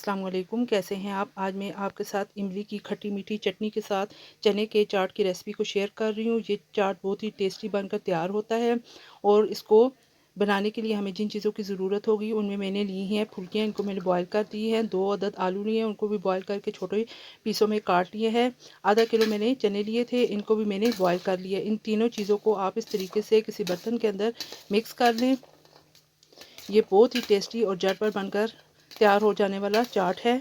अस्सलाम वालेकुम। कैसे हैं आप? आज मैं आपके साथ इमली की खट्टी मीठी चटनी के साथ चने के चाट की रेसिपी को शेयर कर रही हूँ। ये चाट बहुत ही टेस्टी बनकर तैयार होता है और इसको बनाने के लिए हमें जिन चीज़ों की ज़रूरत होगी उनमें मैंने ली हैं फुल्कियाँ, इनको मैंने बॉयल कर दी हैं। 2 अदद आलू लिए हैं, उनको भी बॉयल करके छोटे पीसों में काट लिए हैं। आधा किलो मैंने चने लिए थे, इनको भी मैंने बॉयल कर लिया। इन तीनों चीज़ों को आप इस तरीके से किसी बर्तन के अंदर मिक्स कर लें। ये बहुत ही टेस्टी और झटपट बनकर तैयार हो जाने वाला चाट है।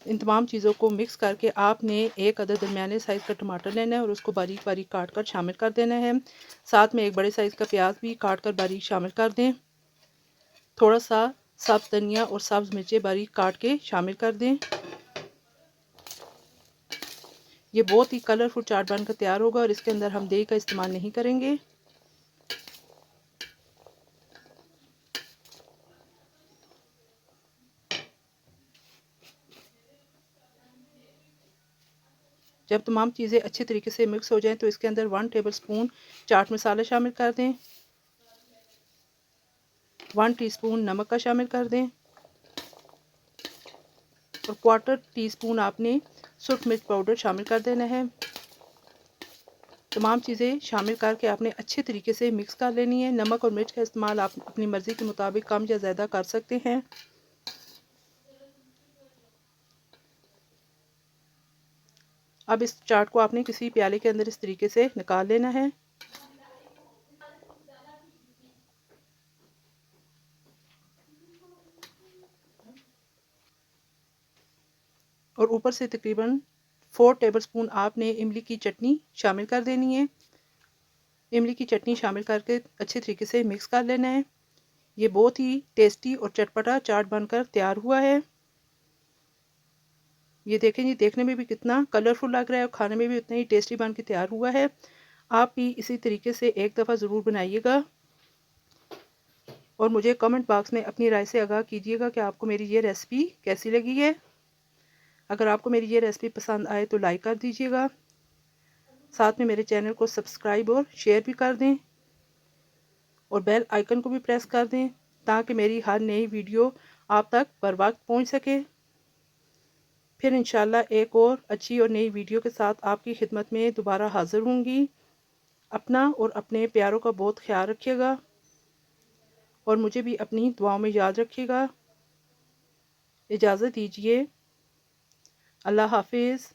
इन तमाम चीज़ों को मिक्स करके आपने एक अदद दरमियाने साइज़ का टमाटर लेना है और उसको बारीक बारीक काट कर शामिल कर देना है। साथ में एक बड़े साइज़ का प्याज भी काट कर बारीक शामिल कर दें। थोड़ा सा सब्ज़ धनिया और सब्ज़ मिर्चें बारीक काट के शामिल कर दें। ये बहुत ही कलरफुल चाट बनकर तैयार होगा और इसके अंदर हम दही का इस्तेमाल नहीं करेंगे। जब तमाम चीज़ें अच्छी तरीके से मिक्स हो जाएं तो इसके अंदर 1 टेबलस्पून चाट मसाला शामिल कर दें। 1 टीस्पून नमक का शामिल कर दें और 1/4 टीस्पून आपने सूरख मिर्च पाउडर शामिल कर देना है। तमाम चीज़ें शामिल करके आपने अच्छे तरीके से मिक्स कर लेनी है। नमक और मिर्च का इस्तेमाल आप अपनी मर्ज़ी के मुताबिक कम या ज़्यादा कर सकते हैं। अब इस चाट को आपने किसी प्याले के अंदर इस तरीके से निकाल लेना है। और ऊपर से तकरीबन 4 टेबलस्पून आपने इमली की चटनी शामिल कर देनी है। इमली की चटनी शामिल करके अच्छे तरीके से मिक्स कर लेना है। ये बहुत ही टेस्टी और चटपटा चाट बनकर तैयार हुआ है। ये देखें, ये देखने में भी कितना कलरफुल लग रहा है और खाने में भी उतना ही टेस्टी बन के तैयार हुआ है। आप भी इसी तरीके से एक दफ़ा ज़रूर बनाइएगा और मुझे कमेंट बॉक्स में अपनी राय से आगाह कीजिएगा कि आपको मेरी ये रेसिपी कैसी लगी है। अगर आपको मेरी ये रेसिपी पसंद आए तो लाइक कर दीजिएगा। साथ में मेरे चैनल को सब्सक्राइब और शेयर भी कर दें और बेल आइकन को भी प्रेस कर दें ताकि मेरी हर नई वीडियो आप तक बर वक्त पहुँच सके। फिर इंशाल्लाह एक और अच्छी और नई वीडियो के साथ आपकी खिदमत में दोबारा हाज़िर होंगी। अपना और अपने प्यारों का बहुत ख्याल रखिएगा और मुझे भी अपनी दुआओं में याद रखिएगा। इजाज़त दीजिए। अल्लाह हाफिज़।